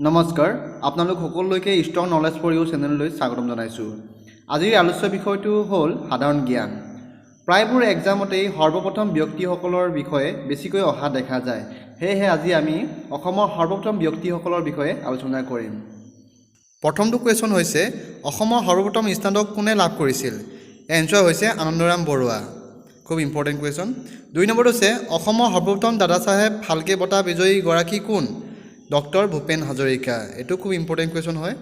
নমস্কাৰ আপোনালোক সকলোকে ষ্ট্ৰং নলেজ ফৰ ইউ চেনেললৈ স্বাগতম জনাইছোঁ। আজিৰ আলোচ্য বিষয়টো হ'ল সাধাৰণ জ্ঞান। প্ৰায়বোৰ এক্সামতেই সৰ্বপ্ৰথম ব্যক্তিসকলৰ বিষয়ে বেছিকৈ অহা দেখা যায়। সেয়েহে আজি আমি অসমৰ সৰ্বপ্ৰথম ব্যক্তিসকলৰ বিষয়ে আলোচনা কৰিম। প্ৰথমটো কুৱেশ্যন হৈছে অসমৰ সৰ্বপ্ৰথম স্নাতক কোনে লাভ কৰিছিল? এনচাৰ হৈছে আনন্দৰাম বৰুৱা। খুব ইম্পৰ্টেণ্ট কুৱেশ্যন। 2 নম্বৰটো হৈছে অসমৰ সৰ্বপ্ৰথম দাদা চাহেব ফাল্কে বঁটা বিজয়ী গৰাকী কোন? ডক্টৰ ভূপেন হাজৰিকা। এইটো খুব ইম্পৰ্টেণ্ট কুৱেশ্যন হয়।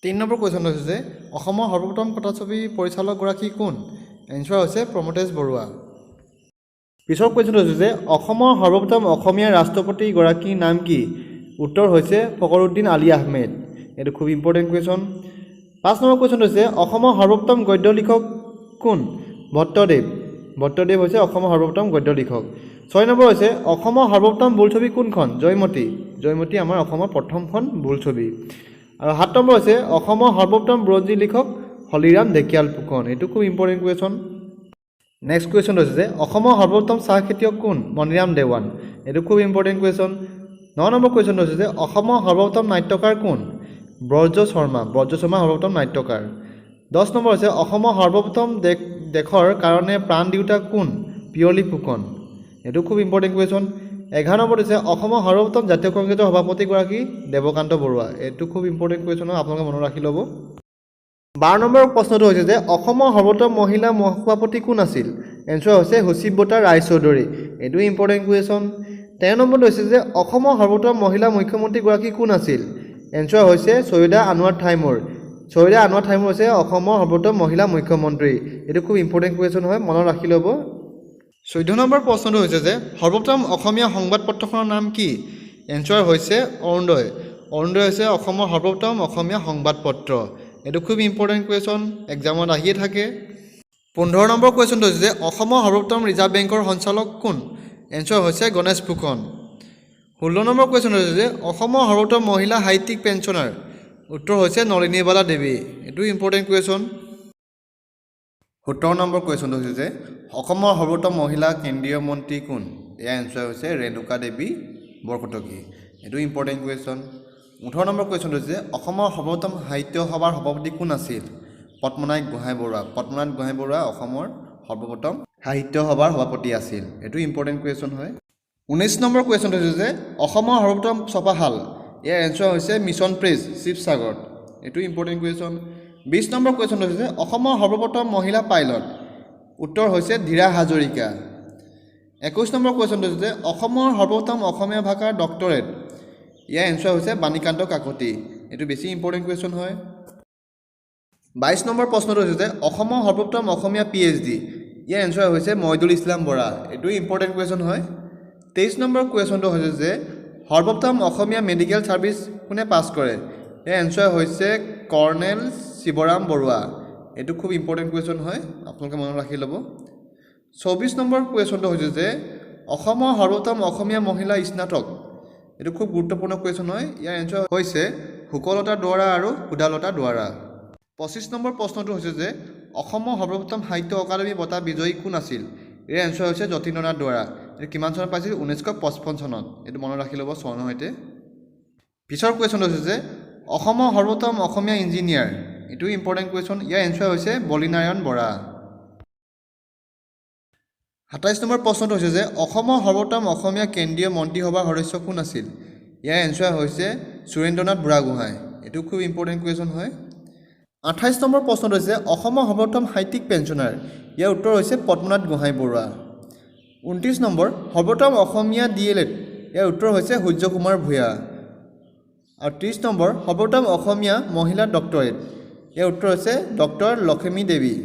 3 নম্বৰ কুৱেশ্যনটো হৈছে যে অসমৰ সৰ্বপ্ৰথম কথাছবি পৰিচালকগৰাকী কোন? এনচাৰ হৈছে প্ৰমথেশ বৰুৱা। পিছৰ কুৱেশ্যনটো হৈছে যে অসমৰ সৰ্বপ্ৰথম অসমীয়া ৰাষ্ট্ৰপতিগৰাকীৰ নাম কি? উত্তৰ হৈছে ফখৰুদ্দিন আলী আহমেদ। এইটো খুব ইম্পৰ্টেণ্ট কুৱেশ্যন। 5 নম্বৰ কুৱেশ্যনটো হৈছে অসমৰ সৰ্বপ্ৰথম গদ্য লিখক কোন? ভট্টদেৱ। ভট্টদেৱ হৈছে অসমৰ সৰ্বপ্ৰথম গদ্য লিখক। 6 নম্বৰ হৈছে অসমৰ সৰ্বপ্ৰথম বোলছবি কোনখন? জয়মতী। জয়মতী আমাৰ অসমৰ প্ৰথমখন বোলছবি। আৰু 7 নম্বৰ হৈছে অসমৰ সৰ্বপ্ৰথম বুৰঞ্জী লিখক হলিৰাম ঢেকিয়াল ফুকন। এইটো খুব ইম্পৰ্টেণ্ট কুৱেশ্যন। নেক্সট কুৱেশ্যন হৈছে যে অসমৰ সৰ্বপ্ৰথম চাহ খেতিয়ক কোন? মণিৰাম দেৱান। এইটো খুব ইম্পৰ্টেণ্ট কুৱেশ্যন। 9 নম্বৰ কুৱেশ্যনটো হৈছে যে অসমৰ সৰ্বপ্ৰথম নাট্যকাৰ কোন? ব্ৰজ শৰ্মা। ব্ৰজ শৰ্মা সৰ্বপ্ৰথম নাট্যকাৰ। 10 নম্বৰ হৈছে অসমৰ সৰ্বপ্ৰথম দেশৰ কাৰণে প্ৰাণ দিওঁতা কোন? পিয়লি ফুকন। এইটো খুব ইম্পৰ্টেণ্ট কুৱেশ্যন। 11 নম্বৰ হৈছে অসমৰ সৰ্বপ্ৰথম জাতীয় কংগ্ৰেছৰ সভাপতিগৰাকী দেৱকান্ত বৰুৱা। এইটো খুব ইম্পৰ্টেণ্ট কুৱেশ্যন হয়, আপোনালোকে মনত ৰাখি ল'ব। 12 নম্বৰ প্ৰশ্নটো হৈছে যে অসমৰ সৰ্বপ্ৰথম মহিলা সভাপতি কোন আছিল? এনচাৰ হৈছে হুচিব্ৰতা ৰায়চৌধুৰী। এইটো ইম্পৰ্টেণ্ট কুৱেশ্যন। 13 নম্বৰটো হৈছে যে অসমৰ সৰ্বপ্ৰথম মহিলা মুখ্যমন্ত্ৰীগৰাকী কোন আছিল? এনচাৰ হৈছে ছৈয়দা আনোৱাৰ থাইমুৰ। ছৈয়দা আনোৱাৰ থাইমুৰ হৈছে অসমৰ সৰ্বপ্ৰথম মহিলা মুখ্যমন্ত্ৰী। এইটো খুব ইম্পৰ্টেণ্ট কুৱেশ্যন হয়, মনত ৰাখি ল'ব। 14 নম্বৰ প্ৰশ্নটো হৈছে যে সৰ্বপ্ৰথম অসমীয়া সংবাদপত্ৰখনৰ নাম কি? এনচাৰ হৈছে অৰুণোদয়। অৰুণোদয় হৈছে অসমৰ সৰ্বপ্ৰথম অসমীয়া সংবাদপত্ৰ। এইটো খুব ইম্পৰ্টেণ্ট কুৱেশ্যন, এক্সামত আহিয়ে থাকে। 15 নম্বৰ কুৱেশ্যনটো হৈছে যে অসমৰ সৰ্বপ্ৰথম ৰিজাৰ্ভ বেংকৰ সঞ্চালক কোন? এনচাৰ হৈছে গণেশ ফুকন। 16 নম্বৰ কুৱেশ্যনটো হৈছে যে অসমৰ সৰ্বপ্ৰথম মহিলা সাহিত্যিক পেঞ্চনাৰ। উত্তৰ হৈছে নলিনীবালা দেৱী। এইটো ইম্পৰ্টেণ্ট কুৱেশ্যন। 17 নম্বৰ কুৱেশ্যনটো হৈছে যে অসমৰ সৰ্বপ্ৰথম মহিলা কেন্দ্ৰীয় মন্ত্ৰী কোন? ইয়াৰ এনচাৰ হৈছে ৰেণুকা দেৱী বৰকটকী। এইটো ইম্পৰ্টেণ্ট কুৱেশ্যন। 18 নম্বৰ কুৱেশ্যনটো হৈছে অসমৰ সৰ্বপ্ৰথম সাহিত্য সভাৰ সভাপতি কোন আছিল? পদ্মনাথ গোহাঁই বৰুৱা। পদ্মনাথ গোহাঁই বৰুৱা অসমৰ সৰ্বপ্ৰথম সাহিত্য সভাৰ সভাপতি আছিল। এইটো ইম্পৰ্টেণ্ট কুৱেশ্যন হয়। 19 নম্বৰ কুৱেশ্যনটো হৈছে যে অসমৰ সৰ্বপ্ৰথম ছপাশাল। ইয়াৰ এনচাৰ হৈছে মিছন প্ৰেছ, শিৱসাগৰ। এইটো ইম্পৰ্টেণ্ট কুৱেশ্যন। 20 নম্বৰ কুৱেশ্যনটো হৈছে অসমৰ সৰ্বপ্ৰথম মহিলা পাইলট। উত্তৰ হৈছে ধীৰা হাজৰিকা। 21 নম্বৰ কুৱেশ্যনটো হৈছে অসমৰ সৰ্বপ্ৰথম অসমীয়া ভাষাৰ ডক্টৰেট। ইয়াৰ এনচাৰ হৈছে বাণীকান্ত কাকতি। এইটো বেছি ইম্পৰ্টেণ্ট কুৱেশ্যন হয়। 22 নম্বৰ প্ৰশ্নটো হৈছে অসমৰ সৰ্বপ্ৰথম অসমীয়া PhD। ইয়াৰ এনচাৰ হৈছে মইদুল ইছলাম বৰা। এইটো ইম্পৰ্টেণ্ট কুৱেশ্যন হয়। 23 নম্বৰ কুৱেশ্যনটো হৈছে যে সৰ্বপ্ৰথম অসমীয়া মেডিকেল ছাৰ্ভিচ কোনে পাছ কৰে? ইয়াৰ এনচাৰ হৈছে কৰ্ণেল শিৱৰাম বৰুৱা। এইটো খুব ইম্পৰ্টেণ্ট কুৱেশ্যন হয়, আপোনালোকে মনত ৰাখি ল'ব। 24 নম্বৰ কুৱেশ্যনটো হৈছে যে অসমৰ সৰ্বপ্ৰথম অসমীয়া মহিলা স্নাতক। এইটো খুব গুৰুত্বপূৰ্ণ কুৱেশ্যন হয়। ইয়াৰ এনচাৰ হৈছে শুকলতা দুৱৰা আৰু সুধালতা দুৱৰা। 25 নম্বৰ প্ৰশ্নটো হৈছে যে অসমৰ সৰ্বপ্ৰথম সাহিত্য অকাডেমী বঁটা বিজয়ী কোন আছিল? ইয়াৰ এনচাৰ হৈছে যতীন্দ্ৰনাথ দুৱৰা। এইটো কিমান চনত পাইছিল? 1955 চনত। এইটো মনত ৰাখি ল'ব চনৰ সৈতে। পিছৰ কুৱেশ্যনটো হৈছে যে অসমৰ সৰ্বপ্ৰথম অসমীয়া ইঞ্জিনিয়াৰ। এইটো ইম্পৰ্টেণ্ট কুৱেশ্যন। ইয়াৰ এনচাৰ হৈছে বলিনাৰায়ণ বৰা। 27 নম্বৰ প্ৰশ্নটো হৈছে যে অসমৰ সৰ্বপ্ৰথম অসমীয়া কেন্দ্ৰীয় মন্ত্ৰীসভাৰ সদস্য কোন আছিল? ইয়াৰ এনচাৰ হৈছে সুৰেন্দ্ৰনাথ বুঢ়াগোহাঁই। এইটো খুব ইম্পৰ্টেণ্ট কুৱেশ্যন হয়। 28 নম্বৰ প্ৰশ্নটো হৈছে অসমৰ সৰ্বপ্ৰথম সাহিত্যিক পেঞ্চনাৰ। ইয়াৰ উত্তৰ হৈছে পদ্মনাথ গোহাঁই বৰুৱা। 29 নম্বৰ সৰ্বপ্ৰথম অসমীয়া DLED। ইয়াৰ উত্তৰ হৈছে সূৰ্য কুমাৰ ভূঞা। আৰু 30 নম্বৰ সৰ্বপ্ৰথম অসমীয়া মহিলা ডক্টৰেট। ইয়াৰ উত্তৰ হৈছে ডক্টৰ লক্ষ্মী দেৱী।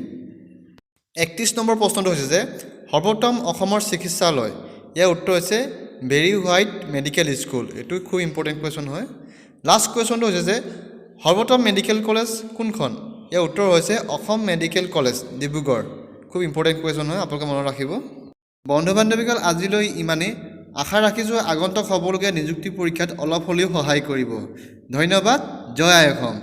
31 নম্বৰ প্ৰশ্নটো হৈছে যে সৰ্বপ্ৰথম অসমৰ চিকিৎসালয়। ইয়াৰ উত্তৰ হৈছে বেৰী হোৱাইট মেডিকেল স্কুল। এইটো খুব ইম্পৰ্টেণ্ট কুৱেশ্যন হয়। লাষ্ট কুৱেশ্যনটো হৈছে যে সৰ্বপ্ৰথম মেডিকেল কলেজ কোনখন? ইয়াৰ উত্তৰ হৈছে অসম মেডিকেল কলেজ, ডিব্ৰুগড়। খুব ইম্পৰ্টেণ্ট কুৱেশ্যন হয়, আপোনালোকে মনত ৰাখিব। বন্ধু বান্ধৱীসকল আজিলৈ ইমানেই। আশা ৰাখিছোঁ আগন্তুক হ'বলগীয়া নিযুক্তি পৰীক্ষাত অলপ হ'লেও সহায় কৰিব। ধন্যবাদ। জয় আই অসম।